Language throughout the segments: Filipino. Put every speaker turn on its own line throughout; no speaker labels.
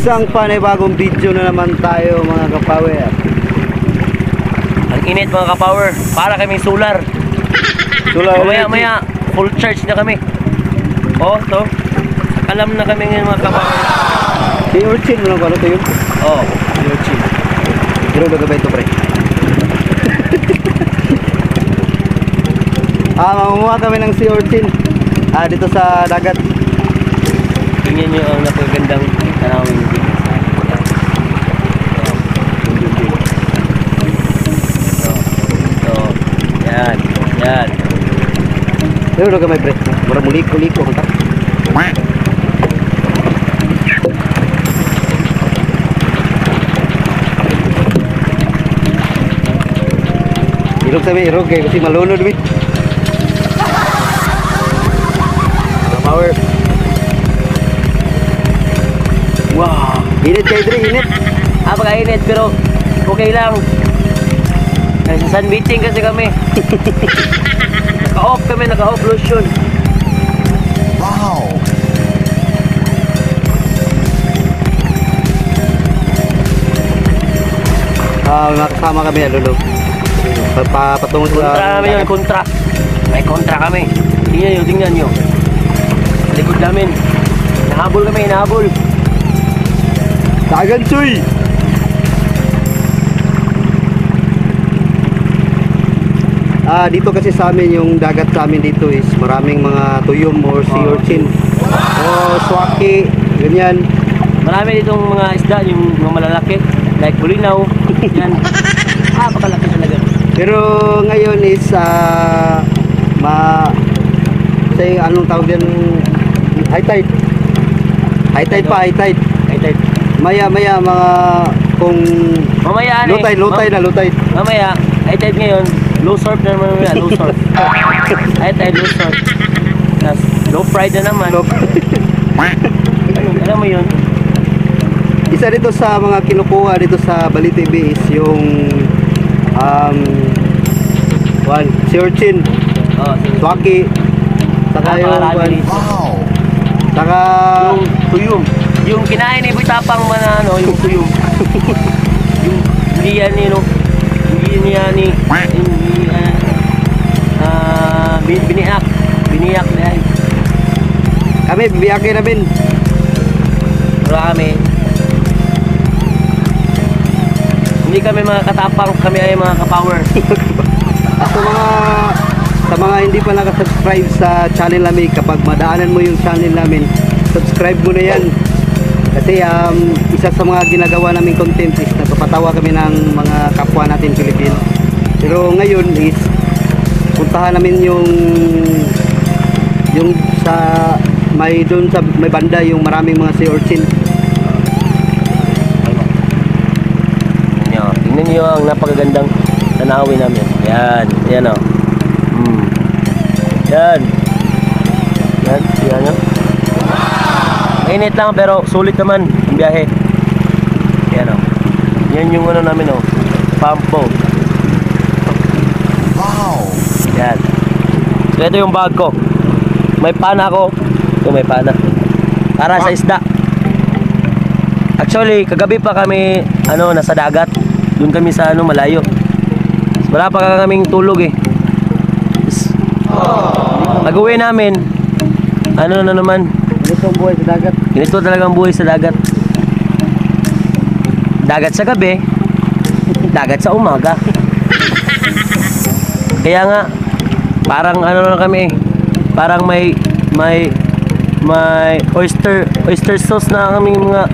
Isang panibagong video na naman tayo mga kapower.
Ang init mga kapower, para kaming solar. Maya full charge na kami. Oh, to. Alam na kami ngayon mga kapower.
Si Urchin mo lang ano to yun?
Oh, si Urchin.
Pero gagabay ito pre. Mamuha kami ng Sea Urchin dito sa dagat.
Tingnan nyo ang napagandang tanawin dito. Yan.
Pero gagabay pre. Mura muliko-liko. Irog sabi, irog kayo kasi malunod bit. Power. Wow, init kayo dre, init.
Pagka-init pero okay lang. Kasi sunbathing kasi kami. Naka-off kami, naka-off lotion.
Wow. Nakasama kami lolo. Patungo sa
kontra namin yun, kontra. May kontra kami. Tingnan nyo. Likod namin. Nahabol kami, nahabol.
Dagan cuy. Dito kasi sa amin yung dagat sa amin dito is maraming mga tuyom or sea urchin. Swaki, ganyan.
Marami ditong mga isda, yung mga malalaki. Like bulinaw. Yan. Pakalaki talaga.
Pero ngayon is say anong tawag yan, high tide. High tide. Maya mga kung
mamaya
low tide.
Mamaya high tide ngayon, low surf na naman mamaya, low surf. High tide, low surf. Tapos low pride na naman. Alam mo yun?
Isa dito sa mga kinukuha dito sa Bali TV is yung Sea Urchin, Swaki, saka yung saka
yung tuyong. Yung kinain ni Butapang manano, yung tuyong. Yung hindi yan ni biniyak na yan.
Kami biyakin namin.
Wala kami. Hindi kami mga katapang, kami ay mga kapower.
Sa mga hindi pa nakasubscribe sa channel namin, kapag madaanan mo yung channel namin, subscribe mo na yan. Kasi isa sa mga ginagawa namin content is napapatawa kami ng mga kapwa natin Pilipino. Pero ngayon is puntahan namin yung sa may banda yung maraming mga sea urchin.
Tingnan nyo ang napakagandang tanawin namin. Yan o. Yan o. Mainit lang pero sulit naman ang biyahe. Yan o. Yan yung ano namin o. Pump boat.
Wow.
Yan. So ito yung bag ko. May pana ako. Ito may pana. Para sa isda. Actually, kagabi pa kami nasa dagat. Doon kami sa malayo. Wala pa kaming tulog eh. Pag-uwi namin, na naman.
Ganito ang buhay sa dagat.
Ganito talagang buhay sa dagat. Dagat sa gabi, dagat sa umaga. Kaya nga, parang na kami eh. Parang may oyster sauce na kaming mga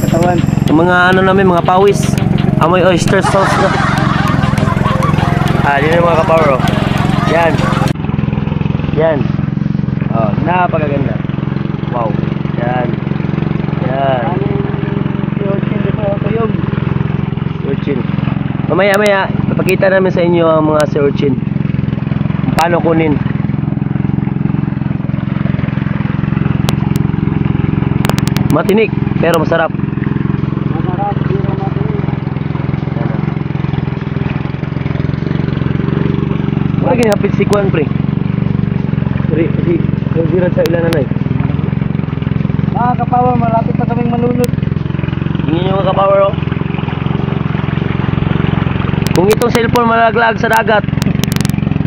Katawan.
mga namin, mga pawis. Amoy oyster sauce na. Dito yung mga kapower oh. Yan. Napakaganda. Wow. Yan. Urchin. Mamaya, papakita namin sa inyo ang mga sea urchin. Paano kunin. Matinik, pero masarap. Wala ginapit si Kwan pre. Kasi sa ilan na.
Ah, kapower, malapit na kaming malunod.
Tingnan nyo mga ka-power oh. Kung itong cellphone malaglag sa dagat,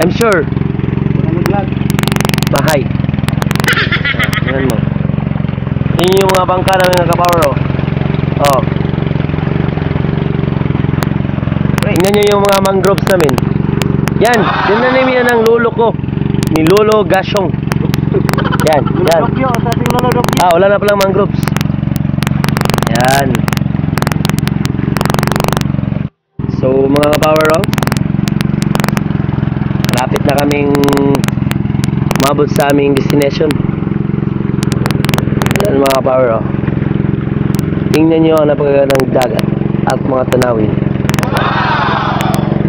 I'm sure,
Malaglag.
bahay. Tingnan mo. Tingnan yung mga bangka namin mga ka-power oh. Oh. Tingnan nyo yung mga mangroves namin. Yan, yan na namin yan ang lolo ko. Ni Lolo Gasyong. Yan, yan.
Dokyo, sa ating lolo dokyo.
Ah, wala na palang mangroves. Yan. So, mga ka-power oh. Malapit na kaming umabot sa aming destination. Yan mga ka-power oh. Tingnan nyo ang napakagandang dagat at mga tanawin.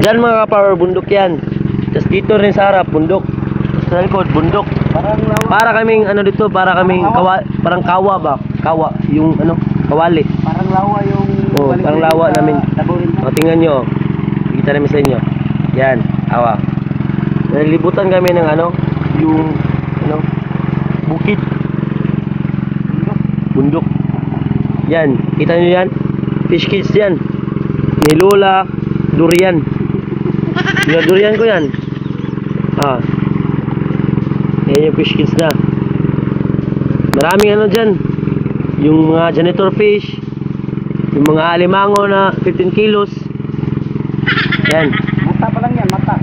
Diyan mga ka-power, bundok yan. Tapos dito rin sa harap, bundok. Tapos sa likod, bundok.
Parang lawa.
Para kaming ano dito, para kaming parang kawa ba? Kawa, yung ano, kawali.
Parang lawa yung...
Oh, parang lawa namin. O, tingnan nyo. Kita namin sa inyo. Yan, awa. Nalilibutan kami ng ano, yung ano, bukid. Bundok. Yan, kita nyo yan? Fish kids yan. Ni Lola Durian. Yung durian ko yan. Ah. Yan yung fish kids na. Maraming ano dyan. Yung mga janitor fish. Yung mga alimango na 15 kilos. Yan.
Mata pa lang yan, mata.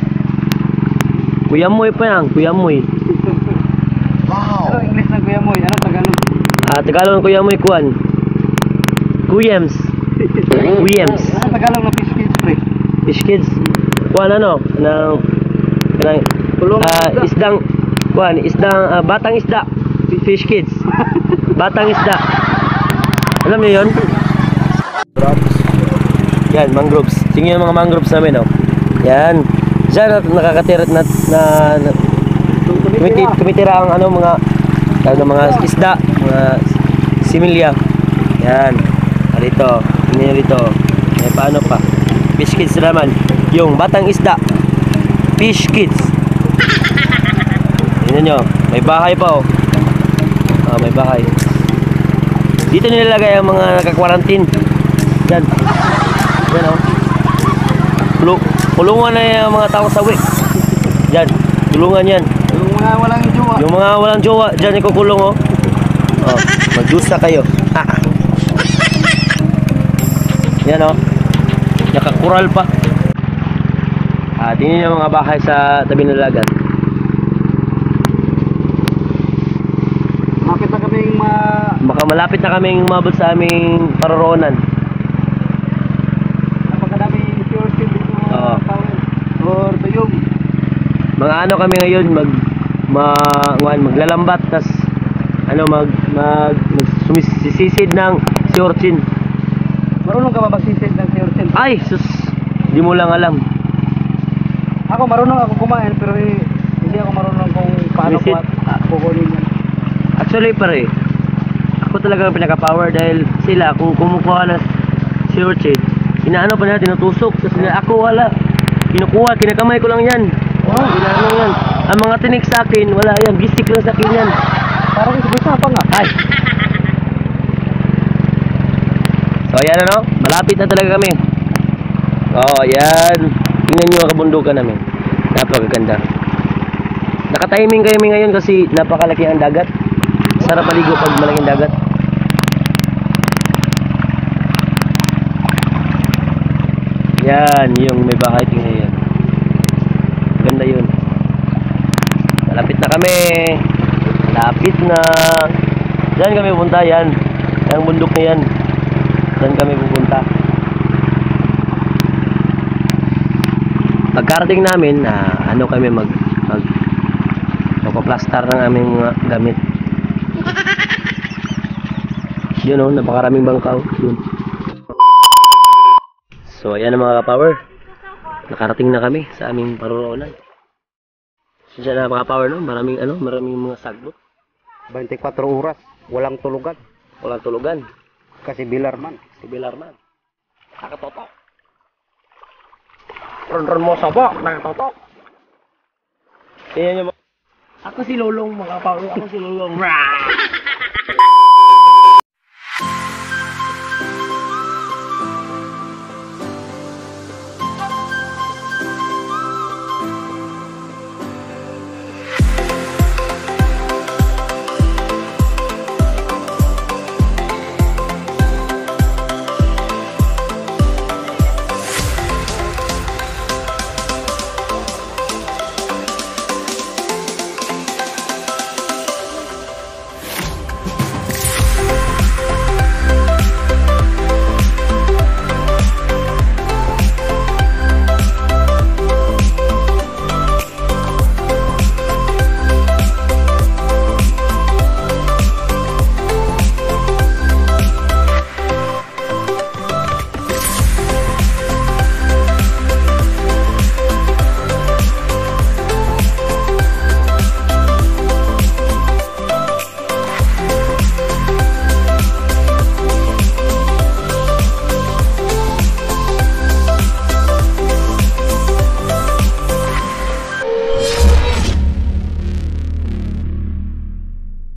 Kuyamoy pa yan. Kuyamoy.
Ano English ng kuya mo? Ano Tagalog?
Tagalog ng kuyamoy kuan. Kuyams. Kuyams.
Ano Tagalog na fish kids, pre?
Fish kids. Kuan ano? Kanang isdang kuan, isdang batang isda. Fish kids. Batang isda. Alam niyo 'yon? Yan, mangroves. Tingnan yung mga mangroves namin, oh. Yan. Diyan nakakatira na tumitira ang ano mga isda, mga similya. Yan. Dito. Tingnan dito. Eh paano pa? Fish kids naman. Yung batang isda. Fish kids. Tingnan nyo. May bahay pa, oh. May bahay. Dito nilalagay ang mga naka-quarantine. Yan. Yan, oh. Kulungan na yung mga tao sa week. Yan. Kulungan yan.
Yung mga walang jowa.
Yung mga walang jowa, dyan ikukulong, oh. Magdusa kayo. Yan, oh. Nakakural pa. Tingnan yung mga bahay sa tabi ng dagat.
Makita kaming
Baka malapit na kaming umabot sa aming paroroonan.
napakadaming pure seed dito
Oo.
power. Or tuyong.
Mga ano kami ngayon maglalambat tas ano sumisisid ng sea urchin.
Marunong ka ba magsisid ng pure seed?
Ay, sus. Di mo lang alam.
Ako marunong ako kumain pero hindi ako marunong kung paano
Visit.
kukunin yan.
Actually pare, ako talaga ang pinaka-power dahil sila kung kumukuha ng sea urchin, inaano pa nila, tinutusok. Tapos ako wala. Kinukuha, kinakamay ko lang yan.
Oh,
Inaano yan. Ang mga tinik sa akin, wala yan. Gisik lang sa akin yan.
parang isa pa nga.
Ay! So ayan ano, malapit na talaga kami. Oh, ayan. Tingnan nyo ang kabundukan namin. Napakaganda. Nakatiming kami ngayon kasi napakalaki ang dagat. Sarap maligo pag malaking dagat. Yan, yung may bahay, tingnan yan. Ganda yun. Malapit na kami. Malapit na. Diyan kami pupunta, yan. Ang bundok na yan. Diyan kami pupunta. Pagkarating namin, ano kami magpaplastar ng aming mga gamit. Yun oh, napakaraming bangkaw. Yun. So ayan ang mga ka-power. Nakarating na kami sa aming paroroonan. So dyan na mga ka-power, no? Maraming mga sagbot.
24 oras, walang tulugan.
Walang tulugan.
Kasi bilarman.
Si Bilarman. Nakatotok. Ron mo sabak, nakatotok. Tingnan nyo mo. Ako si Lolong mga ka-power. Ako si Lolong.